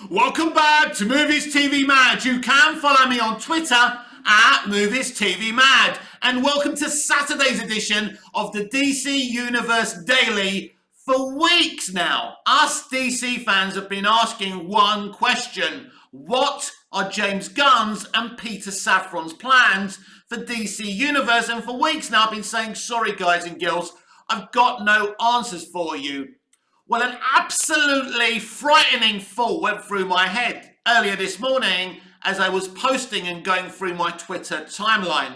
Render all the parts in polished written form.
Welcome back to Movies TV Mad. You can follow me on Twitter at Movies TV Mad. And welcome to Saturday's edition of the DC Universe Daily. For weeks now, us DC fans have been asking one question. What are James Gunn's and Peter Safran's plans for DC Universe? And for weeks now, I've been saying, sorry guys and girls, I've got no answers for you. Well, an absolutely frightening thought went through my head earlier this morning as I was posting and going through my Twitter timeline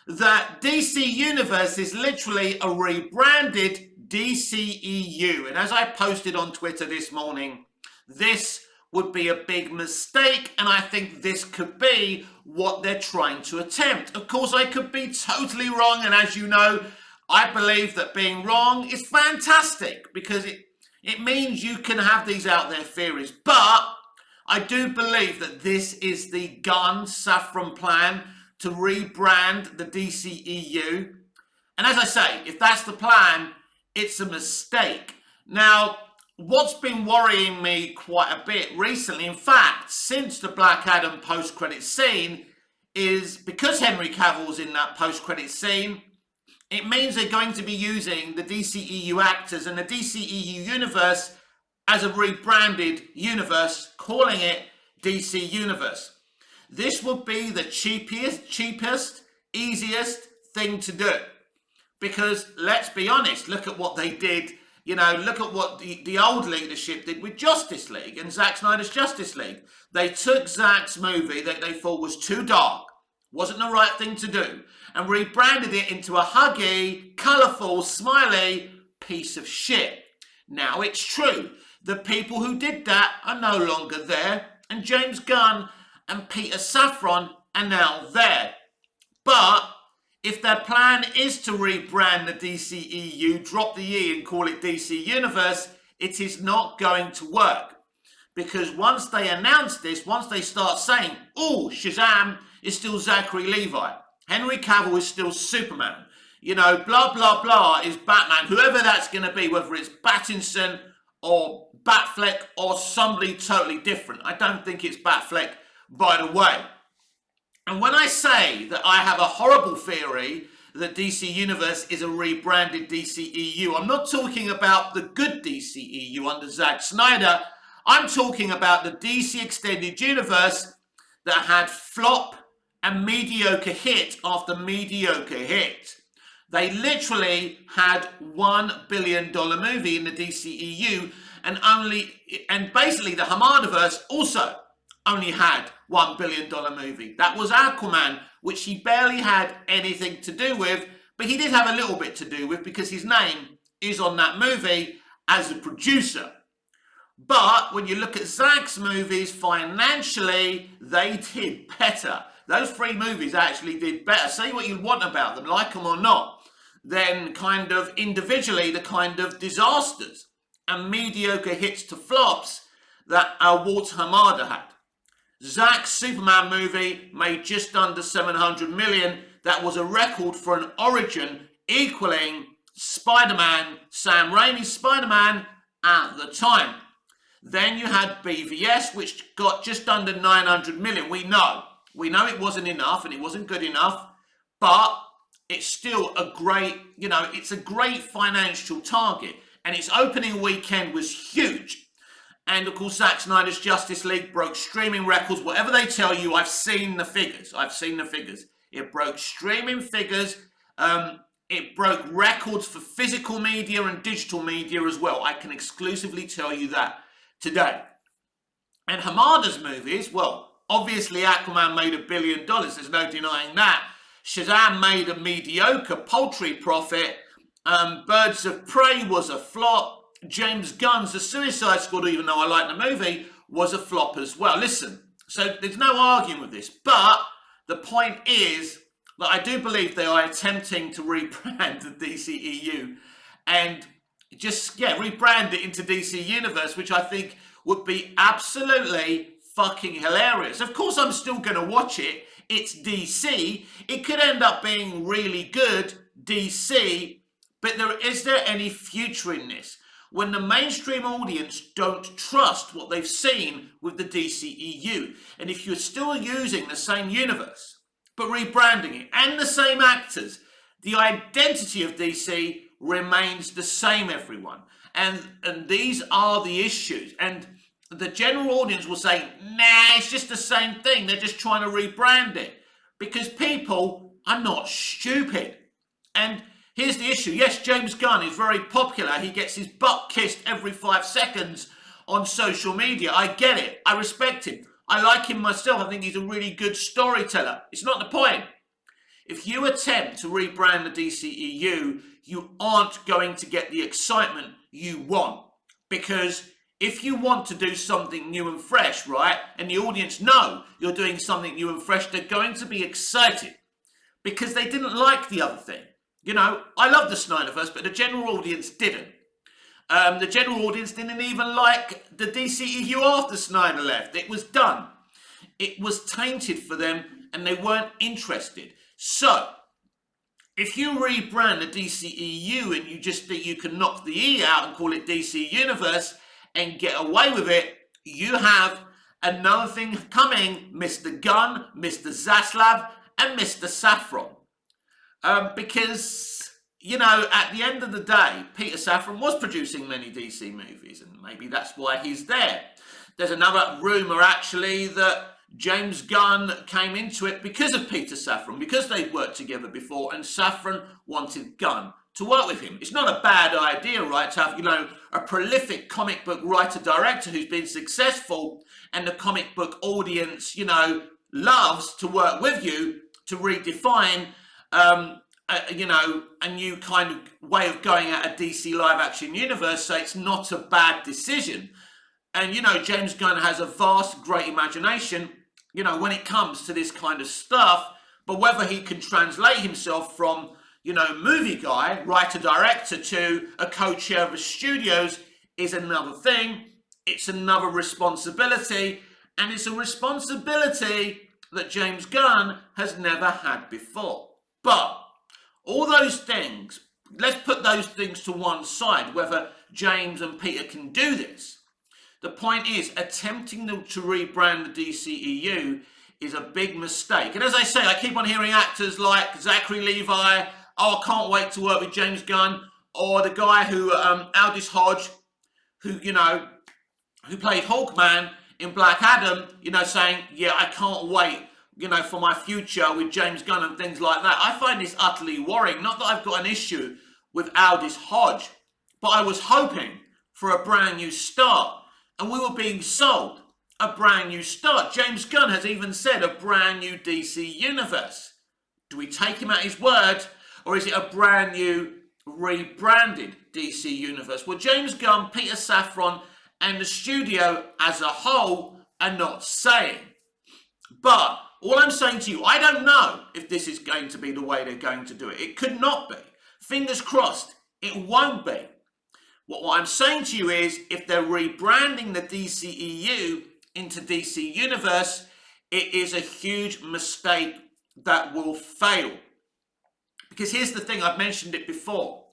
that DC Universe is literally a rebranded DCEU. And as I posted on Twitter this morning, this would be a big mistake, and I think this could be what they're trying to attempt. Of course, I could be totally wrong, and as you know, I believe that being wrong is fantastic because it means you can have these out there theories. But I do believe that this is the Gunn-Safran plan to rebrand the DCEU. And as I say, if that's the plan, it's a mistake. Now, what's been worrying me quite a bit recently, in fact, since the Black Adam post-credit scene, is because Henry Cavill's in that post-credit scene, it means they're going to be using the DCEU actors and the DCEU universe as a rebranded universe, calling it DC Universe. This would be the cheapest, easiest thing to do. Because let's be honest, look at what they did. You know, look at what the old leadership did with Justice League and Zack Snyder's Justice League. They took Zack's movie that they thought was too dark, wasn't the right thing to do, and rebranded it into a huggy, colourful, smiley piece of shit. Now it's true, the people who did that are no longer there, and James Gunn and Peter Safran are now there. But if their plan is to rebrand the DCEU, drop the E and call it DC Universe, it is not going to work. Because once they announce this, once they start saying, oh, Shazam is still Zachary Levi, Henry Cavill is still Superman, you know, blah, blah, blah is Batman, whoever that's going to be, whether it's Pattinson or Batfleck or somebody totally different. I don't think it's Batfleck, by the way. And when I say that I have a horrible theory that DC Universe is a rebranded DCEU, I'm not talking about the good DCEU under Zack Snyder. I'm talking about the DC Extended Universe that had flop and mediocre hit after mediocre hit. They literally had $1 billion movie in the DCEU, and basically the Hamadaverse also only had $1 billion movie. That was Aquaman, which he barely had anything to do with, but he did have a little bit to do with because his name is on that movie as a producer. But when you look at Zack's movies, financially, they did better. Those three movies actually did better. Say what you want about them, like them or not, than kind of individually the kind of disasters and mediocre hits to flops that Walter Hamada had. Zack's Superman movie made just under 700 million. That was a record for an origin equaling Spider-Man, Sam Raimi's Spider-Man at the time. Then you had BVS, which got just under 900 million. We know it wasn't enough and it wasn't good enough, but it's still a great, it's a great financial target. And its opening weekend was huge. And of course, Zack Snyder's Justice League broke streaming records. Whatever they tell you, I've seen the figures. It broke streaming figures. It broke records for physical media and digital media as well. I can exclusively tell you that today. And Hamada's movies, well, obviously Aquaman made $1 billion. There's no denying that. Shazam made a mediocre paltry profit. Birds of Prey was a flop. James Gunn's The Suicide Squad, even though I like the movie, was a flop as well. Listen, so there's no arguing with this, but the point is that I do believe they are attempting to rebrand the DCEU and just, rebrand it into DC Universe, which I think would be absolutely fucking hilarious. Of course, I'm still going to watch it. It's DC. It could end up being really good DC, but is there any future in this? when the mainstream audience don't trust what they've seen with the DCEU. And if you're still using the same universe, but rebranding it, and the same actors, the identity of DC remains the same, everyone. And these are the issues. And the general audience will say, nah, it's just the same thing. They're just trying to rebrand it. Because people are not stupid. And here's the issue. Yes, James Gunn is very popular. He gets his butt kissed every 5 seconds on social media. I get it. I respect him. I like him myself. I think he's a really good storyteller. It's not the point. If you attempt to rebrand the DCEU, you aren't going to get the excitement you want. Because if you want to do something new and fresh, right, and the audience know you're doing something new and fresh, they're going to be excited because they didn't like the other thing. You know, I love the Snyderverse, but the general audience didn't. The general audience didn't even like the DCEU after Snyder left. It was done. It was tainted for them and they weren't interested. So, if you rebrand the DCEU and you just think you can knock the E out and call it DC Universe and get away with it, you have another thing coming, Mr. Gunn, Mr. Zaslav, and Mr. Safran. Because, you know, at the end of the day, Peter Safran was producing many DC movies, and maybe that's why he's there. There's another rumour, actually, that James Gunn came into it because of Peter Safran, because they'd worked together before, and Safran wanted Gunn to work with him. It's not a bad idea, right, to have, you know, a prolific comic book writer-director who's been successful and the comic book audience, you know, loves to work with you to redefine, you know, a new kind of way of going at a DC live-action universe, so it's not a bad decision. And, you know, James Gunn has a vast, great imagination, you know, when it comes to this kind of stuff, but whether he can translate himself from, you know, movie guy, writer-director to a co-chair of the studios is another thing. It's another responsibility, and it's a responsibility that James Gunn has never had before. But all those things, let's put those things to one side, whether James and Peter can do this. The point is, attempting to rebrand the DCEU is a big mistake. And as I say, I keep on hearing actors like Zachary Levi, oh, I can't wait to work with James Gunn, or the guy who, Aldis Hodge, who, you know, who played Hawkman in Black Adam, you know, saying, yeah, I can't wait, you know, for my future with James Gunn and things like that. I find this utterly worrying. Not that I've got an issue with Aldis Hodge, but I was hoping for a brand new start. And we were being sold a brand new start. James Gunn has even said a brand new DC universe. Do we take him at his word, or is it a brand new rebranded DC universe? Well, James Gunn, Peter Safran, and the studio as a whole are not saying. But all I'm saying to you, I don't know if this is going to be the way they're going to do it. It could not be. Fingers crossed, it won't be. What I'm saying to you is, if they're rebranding the DCEU into DC Universe, it is a huge mistake that will fail. Because here's the thing, I've mentioned it before,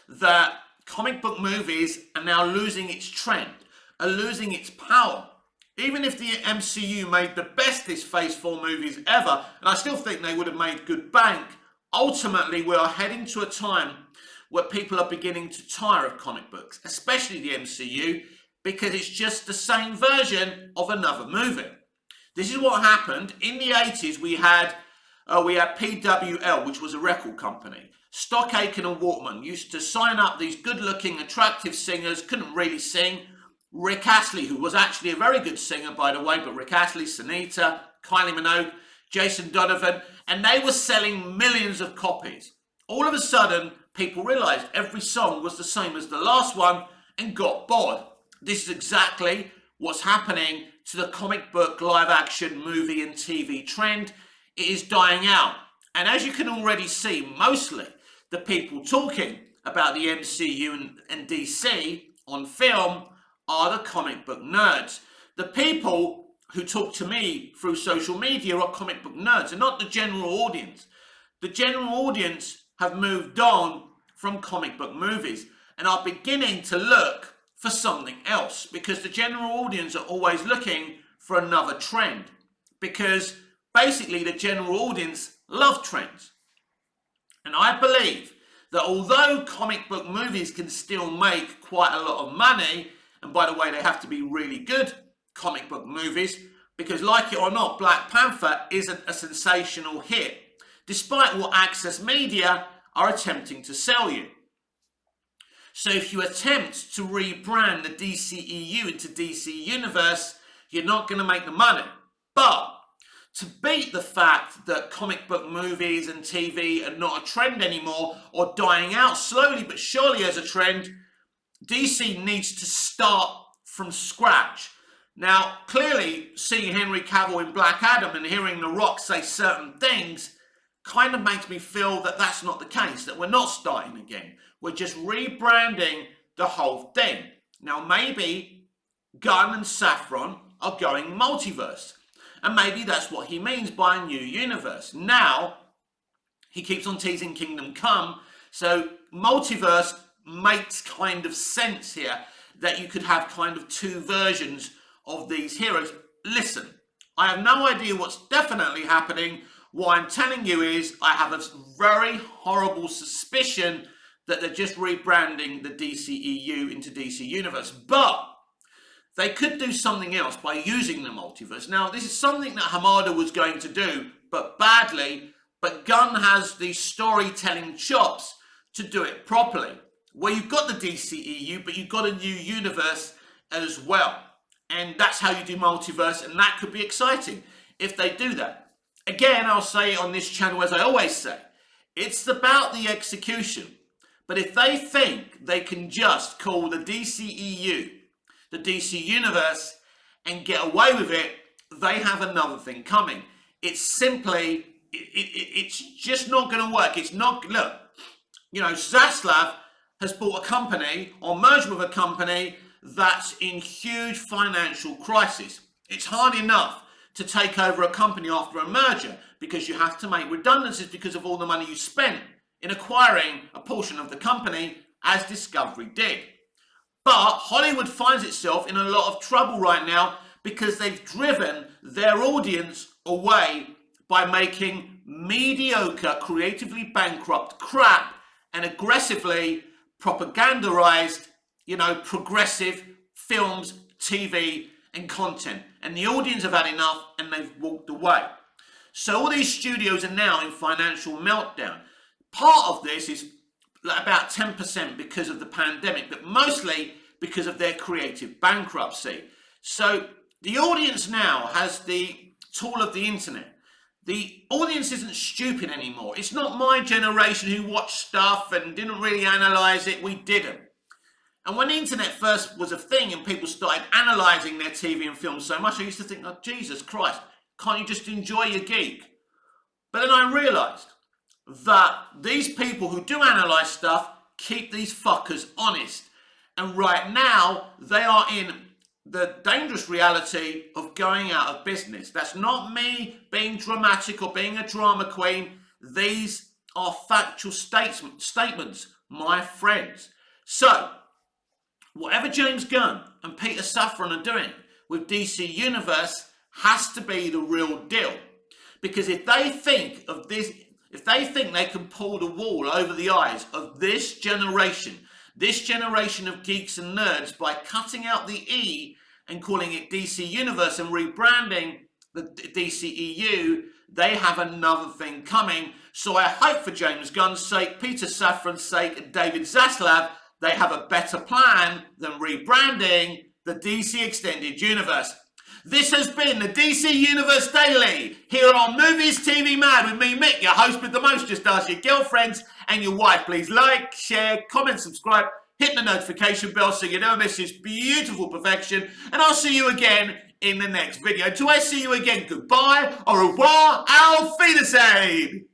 that comic book movies are now losing its trend, are losing its power. Even if the MCU made the bestest Phase 4 movies ever, and I still think they would have made good bank, ultimately we are heading to a time where people are beginning to tire of comic books, especially the MCU, because it's just the same version of another movie. This is what happened. In the 80s, we had PWL, which was a record company. Stock Aitken and Walkman used to sign up these good-looking, attractive singers, couldn't really sing. Rick Astley, who was actually a very good singer, by the way, but Rick Astley, Sunita, Kylie Minogue, Jason Donovan, and they were selling millions of copies. All of a sudden, people realised every song was the same as the last one and got bored. This is exactly what's happening to the comic book live action movie and TV trend. It is dying out. And as you can already see, mostly the people talking about the MCU and DC on film are the comic book nerds. The people who talk to me through social media are comic book nerds and not the general audience. The general audience have moved on from comic book movies. and are beginning to look for something else, because the general audience are always looking for another trend, because basically the general audience love trends. And I believe that although comic book movies can still make quite a lot of money, and by the way, they have to be really good comic book movies, because like it or not, Black Panther isn't a sensational hit, despite what Access Media are attempting to sell you. So if you attempt to rebrand the DCEU into DC Universe, you're not going to make the money. But to beat the fact that comic book movies and TV are not a trend anymore, or dying out slowly but surely as a trend, DC needs to start from scratch. Now, clearly, seeing Henry Cavill in Black Adam and hearing The Rock say certain things kind of makes me feel that that's not the case, that we're not starting again. We're just rebranding the whole thing. Now, maybe Gunn and Safran are going multiverse. And maybe that's what he means by a new universe. Now, he keeps on teasing Kingdom Come. So, multiverse makes kind of sense here, that you could have kind of two versions of these heroes. Listen, I have no idea what's definitely happening. What I'm telling you is I have a very horrible suspicion that they're just rebranding the DCEU into DC Universe. But they could do something else by using the multiverse. Now, this is something that Hamada was going to do, but badly. But Gunn has the storytelling chops to do it properly, where you've got the DCEU, but you've got a new universe as well. And that's how you do multiverse, and that could be exciting if they do that. Again, I'll say it on this channel, as I always say, it's about the execution. But if they think they can just call the DCEU the DC Universe and get away with it, they have another thing coming. It's simply, it's just not going to work. It's not, look, you know, Zaslav has bought a company or merged with a company that's in huge financial crisis. It's hard enough to take over a company after a merger, because you have to make redundancies because of all the money you spent in acquiring a portion of the company, as Discovery did. But Hollywood finds itself in a lot of trouble right now because they've driven their audience away by making mediocre, creatively bankrupt crap and aggressively propagandized, you know, progressive films, TV and content. And the audience have had enough and they've walked away. So all these studios are now in financial meltdown. Part of this is about 10% because of the pandemic, but mostly because of their creative bankruptcy. So the audience now has the tool of the internet. The audience isn't stupid anymore. It's not my generation who watched stuff and didn't really analyze it. We didn't. And when the internet first was a thing and people started analysing their TV and film so much, I used to think, oh, Jesus Christ, can't you just enjoy your geek? But then I realised that these people who do analyse stuff keep these fuckers honest. And right now, they are in the dangerous reality of going out of business. That's not me being dramatic or being a drama queen. These are factual statements, my friends. So, whatever James Gunn and Peter Safran are doing with DC Universe has to be the real deal. Because if they think of this, if they think they can pull the wool over the eyes of this generation of geeks and nerds by cutting out the E and calling it DC Universe and rebranding the DCEU, they have another thing coming. So I hope for James Gunn's sake, Peter Safran's sake, and David Zaslav, they have a better plan than rebranding the DC Extended Universe. This has been the DC Universe Daily here on Movies TV Mad with me, Mick, your host with the most. Just ask your girlfriends and your wife. Please like, share, comment, subscribe, hit the notification bell so you never miss this beautiful perfection. And I'll see you again in the next video. Until I see you again, goodbye, au revoir, auf Wiedersehen.